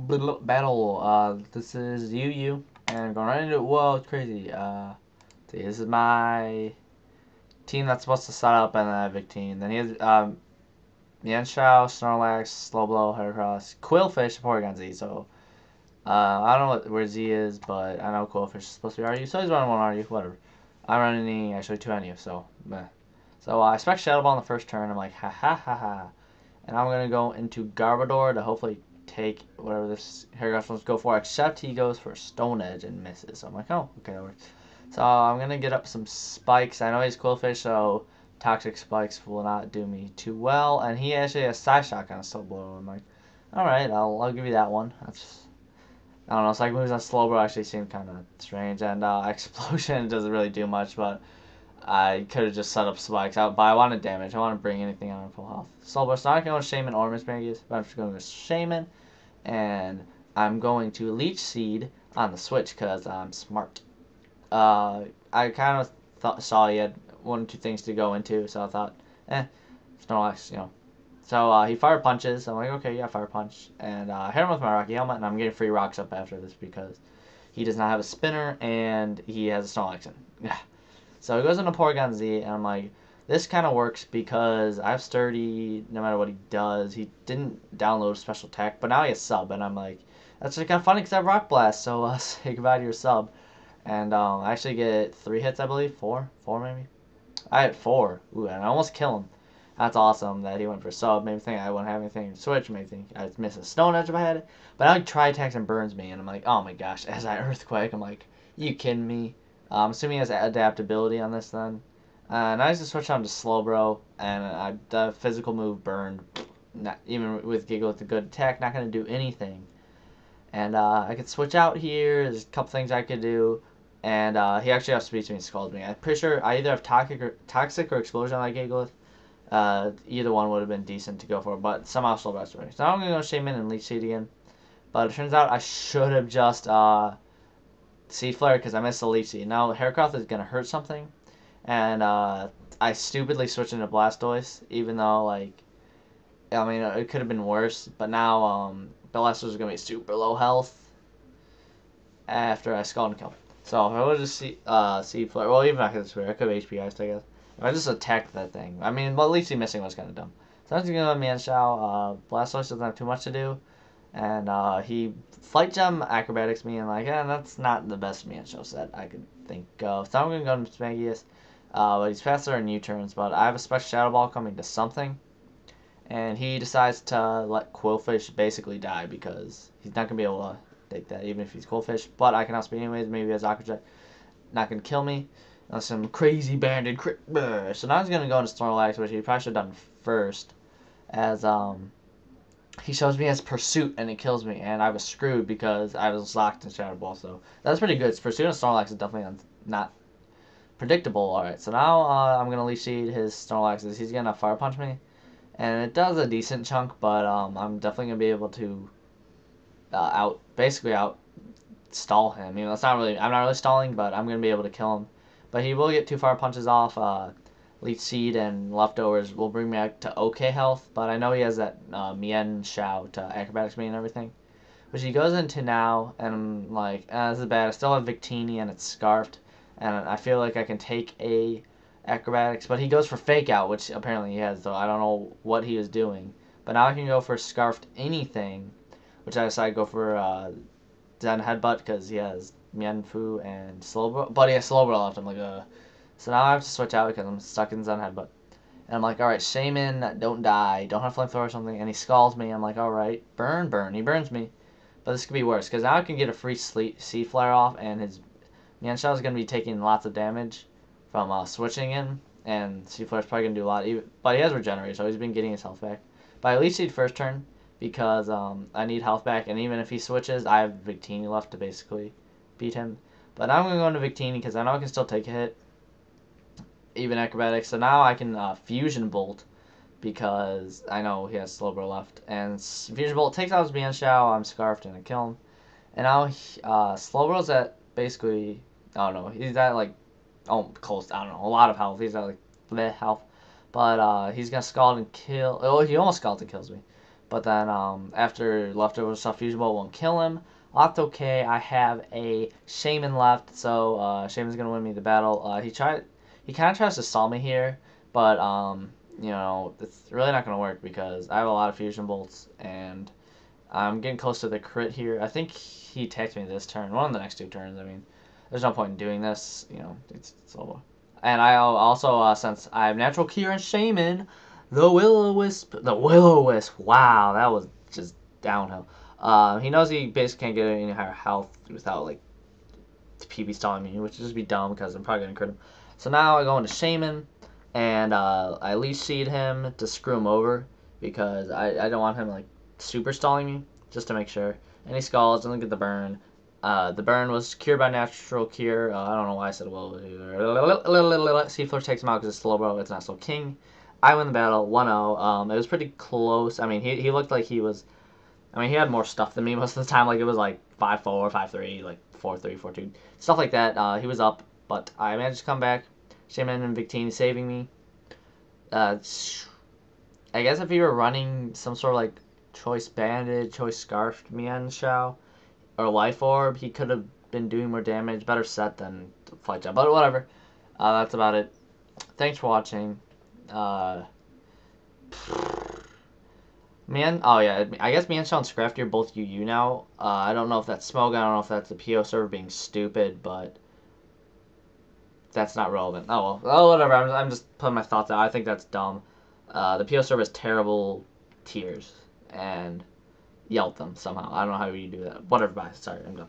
battle. This is Yu, and going right into it. Whoa, it's crazy. See, this is my team that's supposed to set up, and then I have Victine. Then he has Mienshowdown, Snorlax, Slowbro, Heracross, Quillfish, Porygon Z. So I don't know where Z is, but I know Quillfish is supposed to be RU, so he's running one RU. Whatever. I'm running actually two NU, so meh. So I expect Shadow Ball in the first turn. I'm like, ha ha ha ha. And I'm going to go into Garbodor to hopefully take whatever this Heracross wants to go for, except he goes for Stone Edge and misses. So I'm like, oh, okay, that works. So I'm going to get up some spikes. I know he's Quillfish, so Toxic Spikes will not do me too well. And he actually has Side Shock on a Slowbro. I'm like, alright, I'll give you that one. That's, I don't know, it's like moves on Slowbro actually seem kind of strange. And Explosion doesn't really do much, but I could have just set up spikes out, but I wanted damage. I want to bring anything out in full health. Slowbro, so I'm not going to go Shaman or Miss Magus, but I'm just going to go Shaman, and I'm going to Leech Seed on the switch because I'm smart. I kind of saw he had one or two things to go into, so I thought, Snorlax, you know. So he fire punches. I'm like, okay, yeah, fire punch, and I hit him with my Rocky Helmet, and I'm getting free rocks up after this because he does not have a spinner and he has a Snorlax in. Yeah. So he goes into Porygon Z, and I'm like, this kind of works because I have Sturdy no matter what he does. He didn't download special tech, but now he has Sub, and I'm like, that's just kind of funny because I have Rock Blast, so say goodbye to your Sub. And I actually get 3 hits, I believe. 4 maybe? I had 4. Ooh, and I almost kill him. That's awesome that he went for Sub. Made me think I wouldn't have anything to switch. Made me think I'd miss a Stone Edge if I had it. But now he Tri-attacks and burns me, and I'm like, oh my gosh. As I Earthquake, I'm like, you kidding me? I'm assuming he has adaptability on this then. And I just switch on to Slowbro, and the physical move burned. Not, even with Giggle with a good attack, not going to do anything. And I could switch out here. There's a couple things I could do. And he actually has speed to me and scalds me. I'm pretty sure I either have Toxic or Explosion like Giggle. Either one would have been decent to go for, but somehow Slowbro's ready. So now I'm going to go Shaman and Leech Seed again. But it turns out I should have just Seed Flare because I missed the Leech Seed. Now Heracross is going to hurt something. And I stupidly switched into Blastoise, even though, like, I mean, it could have been worse. But now Blastoise is going to be super low health after I Scald and Kill. So if I would just Seed Flare, well, even if I could swear, I could have HP Ice, I guess. If I just attacked that thing. I mean, but Leech Seed missing was kind of dumb. So I'm just going to go Mienshowdown. Blastoise doesn't have too much to do. And he Flight Gem Acrobatics me, and like, that's not the best Mienshowdown set I could think of. So I'm going to go to Smagius. But he's faster in U-turns, but I have a special Shadow Ball coming to something. And he decides to let Quillfish basically die because he's not going to be able to take that even if he's Quillfish. But I can outspeed anyways. Maybe as Aqua Jet. Not going to kill me. Unless some crazy banded crit. So now he's going to go into Snorlax, which he probably should have done first. As he shows me as Pursuit and it kills me. And I was screwed because I was locked in Shadow Ball. So that's pretty good. Pursuit and Snorlax is definitely not predictable. Alright, so now I'm going to Leech Seed his Snorlax. He's going to Fire Punch me. And it does a decent chunk, but I'm definitely going to be able to basically out stall him. You know, I'm not really stalling, but I'm going to be able to kill him. But he will get 2 Fire Punches off. Leech Seed and Leftovers will bring me back to okay health, but I know he has that Mienshowdown to Acrobatics me and everything. Which he goes into now, and I'm like, this is bad. I still have Victini and it's Scarfed. And I feel like I can take a Acrobatics, but he goes for Fake Out, which apparently he has, so I don't know what he is doing. But now I can go for Scarfed anything, which I decided to go for Zen Headbutt because he has Mienfoo and Slowbro. But he has Slowbro left. I'm like, So now I have to switch out because I'm stuck in Zen Headbutt. And I'm like, alright, Shaman, don't die, don't have Flamethrower or something. And he scalds me. I'm like, alright, burn. He burns me. But this could be worse because now I can get a free Seed Flare off, and his Mienshowdown is going to be taking lots of damage from switching in, and Seed Flare is probably going to do a lot. But he has Regenerate, so he's been getting his health back. But I Leech Seed first turn because I need health back, and even if he switches, I have Victini left to basically beat him. But now I'm going to go into Victini because I know I can still take a hit, even Acrobatics. So now I can Fusion Bolt because I know he has Slowbro left. And Fusion Bolt takes out his Mienshowdown, I'm Scarfed, and I kill him. And now Slowbro's at basically, I don't know, he's at like, close, I don't know, a lot of health. He's at like bleh health. But he's gonna Scald and kill. Oh, he almost Scalds and kills me. But then after leftover stuff, Fusion Bolt won't kill him. That's okay. I have a Shaman left, so Shaman's gonna win me the battle. He kind of tries to stall me here, but you know, it's really not gonna work because I have a lot of Fusion Bolts and I'm getting close to the crit here. I think he attacked me this turn. One of the next 2 turns. I mean, there's no point in doing this. You know, it's over. And I also, since I have Natural Cure and Shaman, the Will-O-Wisp. The Will-O-Wisp. Wow, that was just downhill. He knows he basically can't get any higher health without, like, PB stalling me, which would just be dumb because I'm probably going to crit him. So now I go into Shaman, and I Leech Seed him to screw him over because I don't want him, like, super stalling me, just to make sure. And he scalds, doesn't get the burn. The burn was cured by natural cure. I don't know why I said well. Seafloor takes him out because it's slow bro. It's not slow king. I win the battle 1-0. It was pretty close. I mean, he looked like he was. I mean, he had more stuff than me most of the time. Like it was like 5-4, 5-3, like 4-3, 4-2, stuff like that. He was up, but I managed to come back. Shaman and Victini saving me. I guess if he were running some sort of like choice bandage, choice scarf, Mienshowdown, or life orb, he could have been doing more damage. Better set than flight jump, but whatever. That's about it. Thanks for watching. Oh yeah, I guess Mienshowdown and Scrafty are both UU now. I don't know if that's smoke. I don't know if that's the PO server being stupid, but that's not relevant. Oh well, whatever. I'm just putting my thoughts out. I think that's dumb. The PO server has terrible tiers and yelled them somehow. I don't know how you do that. Whatever. Bye. Sorry, I'm done.